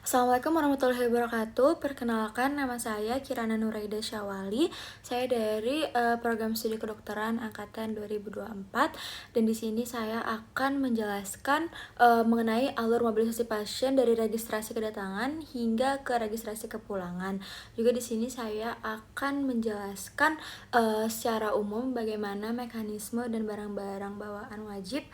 Assalamualaikum warahmatullahi wabarakatuh. Perkenalkan, nama saya Kirana Nuraida Syawali. Saya dari program studi kedokteran angkatan 2024 dan di sini saya akan menjelaskan mengenai alur mobilisasi pasien dari registrasi kedatangan hingga ke registrasi kepulangan. Juga di sini saya akan menjelaskan secara umum bagaimana mekanisme dan barang-barang bawaan wajib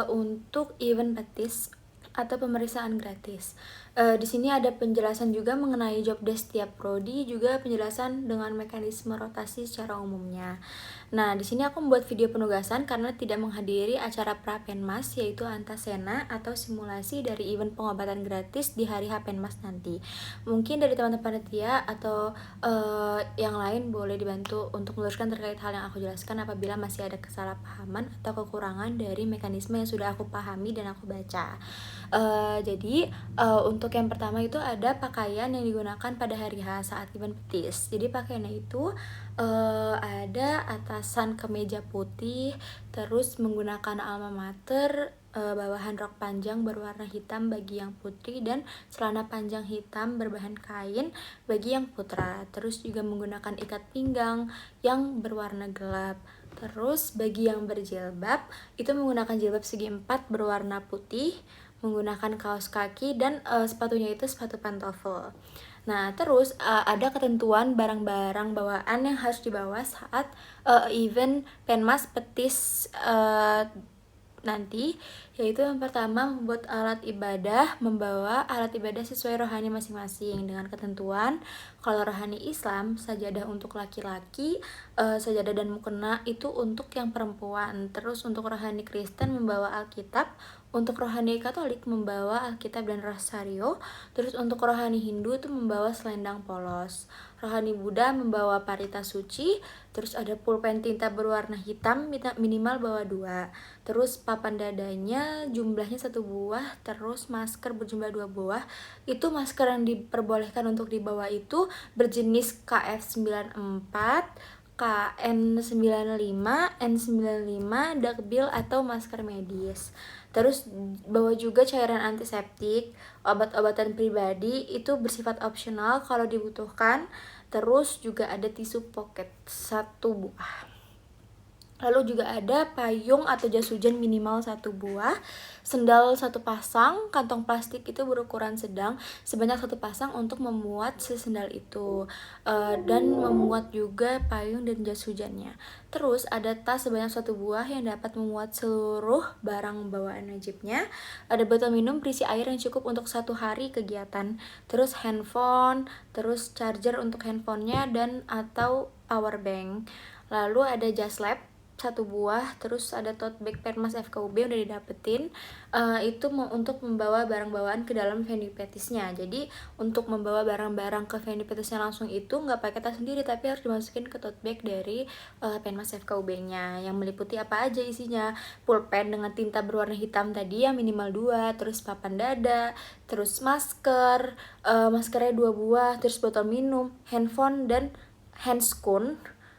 untuk event petis atau pemeriksaan gratis. Di sini ada penjelasan juga mengenai job desk tiap prodi, juga penjelasan dengan mekanisme rotasi secara umumnya. Nah, di sini aku membuat video penugasan karena tidak menghadiri acara Prapenmas, yaitu Antasena atau simulasi dari event pengobatan gratis di hari Hapenmas nanti. Mungkin dari teman-teman panitia atau yang lain boleh dibantu untuk meluruskan terkait hal yang aku jelaskan apabila masih ada kesalahpahaman atau kekurangan dari mekanisme yang sudah aku pahami dan aku baca. Jadi untuk yang pertama itu ada pakaian yang digunakan pada hari H saat event petis. Jadi pakaiannya itu ada atasan kemeja putih, terus menggunakan alma mater, bawahan rok panjang berwarna hitam bagi yang putri dan celana panjang hitam berbahan kain bagi yang putra. Terus juga menggunakan ikat pinggang yang berwarna gelap. Terus bagi yang berjilbab itu menggunakan jilbab segi 4 berwarna putih, menggunakan kaos kaki dan sepatunya itu sepatu pantofel. Nah, terus ada ketentuan barang-barang bawaan yang harus dibawa saat event Penmas Petis nanti, yaitu yang pertama membuat alat ibadah, membawa alat ibadah sesuai rohani masing-masing dengan ketentuan. Kalau rohani Islam, sajadah untuk laki-laki, sajadah dan mukena itu untuk yang perempuan. Terus untuk rohani Kristen membawa Alkitab, untuk rohani Katolik membawa Alkitab dan Rosario. Terus untuk rohani Hindu itu membawa selendang polos. Rohani Buddha membawa parita suci. Terus ada pulpen tinta berwarna hitam minimal bawa 2. Terus papan dadanya jumlahnya 1 buah. Terus masker berjumlah 2 buah. Itu masker yang diperbolehkan untuk dibawa itu berjenis KF94, KN95, N95, dakbil atau masker medis. Terus bawa juga cairan antiseptik, obat-obatan pribadi itu bersifat opsional kalau dibutuhkan. Terus juga ada tisu pocket 1 buah. Lalu juga ada payung atau jas hujan minimal 1 buah, sendal 1 pasang, kantong plastik itu berukuran sedang sebanyak 1 pasang untuk memuat sendal itu, dan memuat juga payung dan jas hujannya. Terus ada tas sebanyak 1 buah yang dapat memuat seluruh barang bawaan wajibnya. Ada botol minum berisi air yang cukup untuk 1 hari kegiatan. Terus handphone, terus charger untuk handphonenya dan atau power bank. Lalu ada jas lab 1 buah, terus ada tote bag Penmas FKUB yang udah didapetin, itu untuk membawa barang bawaan ke dalam venue petisnya. Jadi untuk membawa barang-barang ke venue petisnya langsung itu nggak pakai tas sendiri, tapi harus dimasukin ke tote bag dari Penmas FKUB-nya yang meliputi apa aja isinya: pulpen dengan tinta berwarna hitam tadi yang minimal 2, terus papan dada, terus masker, maskernya 2 buah, terus botol minum, handphone dan handscoon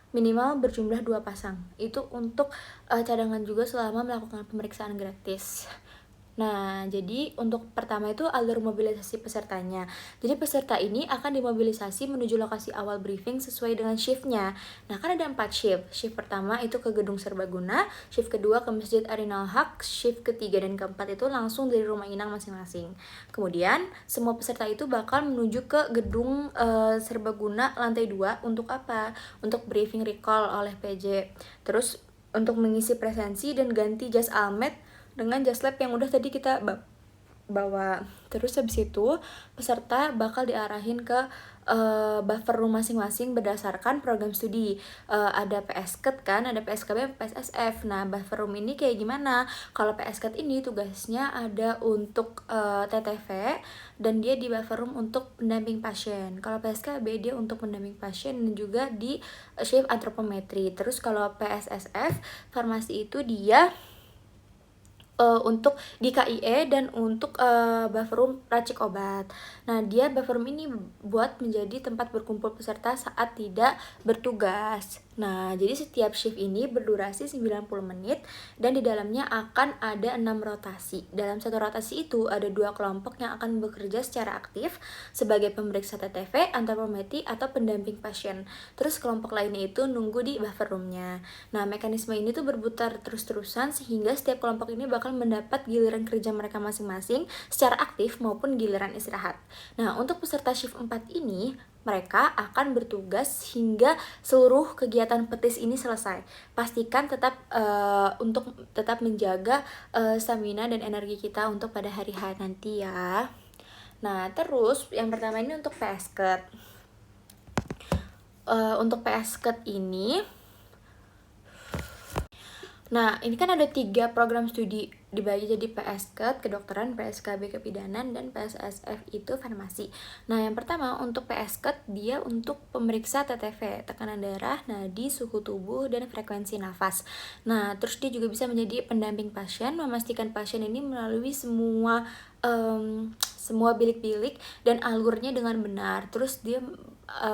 minimal berjumlah 2 pasang. Itu untuk cadangan juga selama melakukan pemeriksaan gratis. Nah, jadi untuk pertama itu alur mobilisasi pesertanya. Jadi peserta ini akan dimobilisasi menuju lokasi awal briefing sesuai dengan shiftnya. Nah, kan ada 4 shift. Shift pertama itu ke Gedung Serbaguna, shift kedua ke Masjid Arinal Haq, shift ketiga dan keempat itu langsung dari rumah inang masing-masing. Kemudian, semua peserta itu bakal menuju ke Gedung Serbaguna lantai 2 untuk apa? Untuk briefing recall oleh PJ. Terus untuk mengisi presensi dan ganti jas almet dengan jas lab yang udah tadi kita bawa. Terus habis itu peserta bakal diarahin ke buffer room masing-masing berdasarkan program studi. Ada PSKET kan, ada PSKB, PSSF. Nah, buffer room ini kayak gimana? Kalau PSKET ini tugasnya ada untuk TTV dan dia di buffer room untuk pendamping pasien. Kalau PSKB dia untuk pendamping pasien dan juga di shift antropometri. Terus kalau PSSF farmasi itu dia untuk di KIE dan untuk buffer room racik obat. Nah, dia buffer room ini buat menjadi tempat berkumpul peserta saat tidak bertugas. Nah, jadi setiap shift ini berdurasi 90 menit dan di dalamnya akan ada 6 rotasi. Dalam satu rotasi itu ada 2 kelompok yang akan bekerja secara aktif sebagai pemeriksa TTV, antropometri, atau pendamping pasien. Terus kelompok lainnya itu nunggu di buffer room-nya. Nah, mekanisme ini tuh berputar terus-terusan sehingga setiap kelompok ini bakal mendapat giliran kerja mereka masing-masing secara aktif maupun giliran istirahat. Nah, untuk peserta shift 4 ini, mereka akan bertugas hingga seluruh kegiatan petis ini selesai. Pastikan untuk tetap menjaga stamina dan energi kita untuk pada hari H nanti ya. Nah, terus yang pertama ini untuk PSKET. Untuk PSKET ini, nah, ini kan ada 3 program studi dibagi jadi PSKET kedokteran, PSKB kebidanan, dan PSSF itu farmasi. Nah, yang pertama untuk PSKET dia untuk pemeriksa TTV, tekanan darah, nadi, suhu tubuh, dan frekuensi nafas. Nah, terus dia juga bisa menjadi pendamping pasien, memastikan pasien ini melalui semua bilik-bilik dan alurnya dengan benar. Terus dia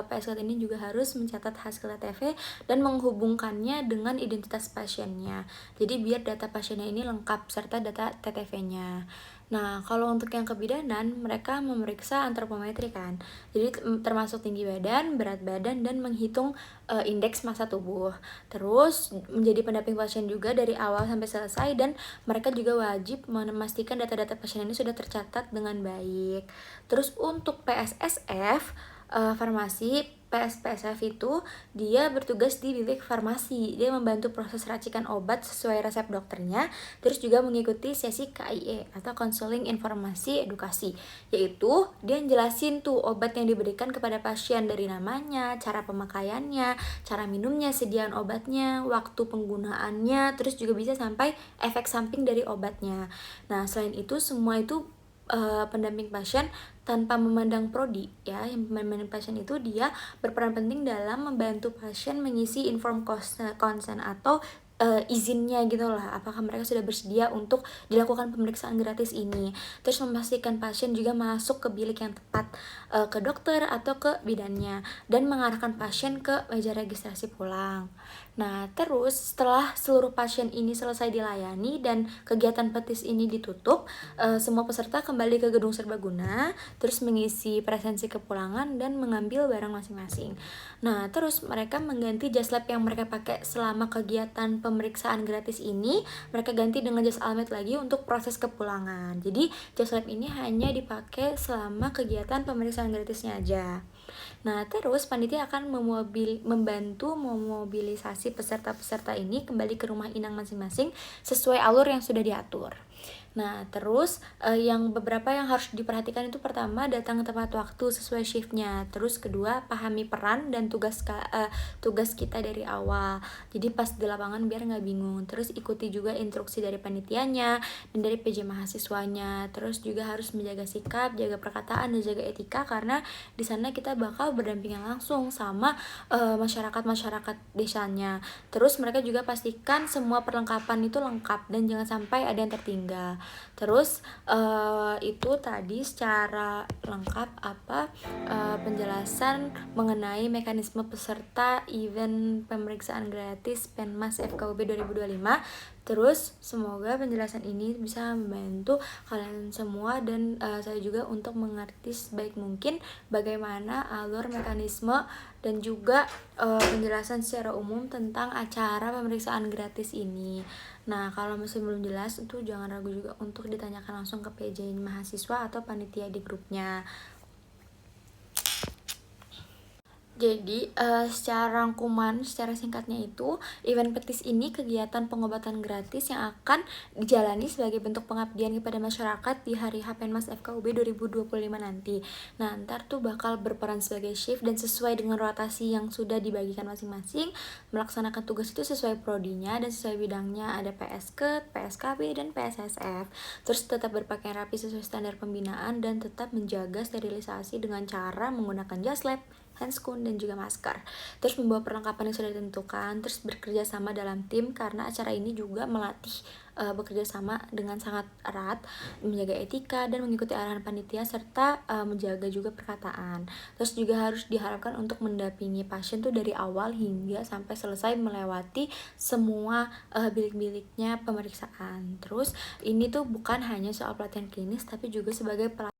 PSKET ini juga harus mencatat hasil TTV dan menghubungkannya dengan identitas pasiennya. Jadi biar data pasiennya ini lengkap serta data TTV-nya. Nah, kalau untuk yang kebidanan, mereka memeriksa antropometri kan. Jadi termasuk tinggi badan, berat badan, dan menghitung indeks massa tubuh. Terus menjadi pendamping pasien juga dari awal sampai selesai, dan mereka juga wajib memastikan data-data pasien ini sudah tercatat dengan baik. Terus untuk PSSF, farmasi, PSSF itu dia bertugas di bilik farmasi. Dia membantu proses racikan obat sesuai resep dokternya, terus juga mengikuti sesi KIE atau Counseling Informasi Edukasi, yaitu dia jelasin tuh obat yang diberikan kepada pasien dari namanya, cara pemakaiannya, cara minumnya, sediaan obatnya, waktu penggunaannya, terus juga bisa sampai efek samping dari obatnya. Nah, selain itu semua itu pendamping pasien tanpa memandang prodi ya. Yang memandang pasien itu dia berperan penting dalam membantu pasien mengisi inform consent atau izinnya gitu lah, apakah mereka sudah bersedia untuk dilakukan pemeriksaan gratis ini. Terus memastikan pasien juga masuk ke bilik yang tepat, ke dokter atau ke bidannya, dan mengarahkan pasien ke meja registrasi pulang. Nah, terus setelah seluruh pasien ini selesai dilayani dan kegiatan petis ini ditutup, semua peserta kembali ke gedung serbaguna, terus mengisi presensi kepulangan dan mengambil barang masing-masing. Nah, terus mereka mengganti jas lab yang mereka pakai selama kegiatan pemeriksaan gratis ini, mereka ganti dengan jas almed lagi untuk proses kepulangan. Jadi, jas lab ini hanya dipakai selama kegiatan pemeriksaan gratisnya aja. Nah, terus panitia akan membantu memobilisasi peserta-peserta ini kembali ke rumah inang masing-masing sesuai alur yang sudah diatur. Nah, terus yang beberapa yang harus diperhatikan itu pertama, datang tepat waktu sesuai shiftnya. Terus kedua, pahami peran dan tugas kita dari awal. Jadi pas di lapangan biar nggak bingung. Terus ikuti juga instruksi dari panitianya dan dari PJ mahasiswanya. Terus juga harus menjaga sikap, jaga perkataan, dan jaga etika, karena di sana kita bakal berdampingan langsung sama masyarakat desanya. Terus mereka juga pastikan semua perlengkapan itu lengkap dan jangan sampai ada yang tertinggal. Terus itu tadi secara lengkap penjelasan mengenai mekanisme peserta event pemeriksaan gratis Penmas FKUB 2025. Terus semoga penjelasan ini bisa membantu kalian semua dan saya juga untuk mengerti sebaik mungkin bagaimana alur mekanisme dan juga penjelasan secara umum tentang acara pemeriksaan gratis ini. Nah, kalau masih belum jelas itu jangan ragu juga untuk ditanyakan langsung ke PJ mahasiswa atau panitia di grupnya. Jadi secara rangkuman, secara singkatnya itu, event petis ini kegiatan pengobatan gratis yang akan dijalani sebagai bentuk pengabdian kepada masyarakat di hari H Penmas FKUB 2025 nanti. Nah, ntar tuh bakal berperan sebagai shift dan sesuai dengan rotasi yang sudah dibagikan masing-masing, melaksanakan tugas itu sesuai prodinya dan sesuai bidangnya. Ada PSKET, PSKB, dan PSSF. Terus tetap berpakaian rapi sesuai standar pembinaan dan tetap menjaga sterilisasi dengan cara menggunakan jas lab handscoon, dan juga masker. Terus membawa perlengkapan yang sudah ditentukan, terus bekerja sama dalam tim karena acara ini juga melatih bekerja sama dengan sangat erat, menjaga etika dan mengikuti arahan panitia serta menjaga juga perkataan. Terus juga harus diharapkan untuk mendampingi pasien tuh dari awal hingga sampai selesai melewati semua bilik-biliknya pemeriksaan. Terus ini tuh bukan hanya soal pelatihan klinis tapi juga sebagai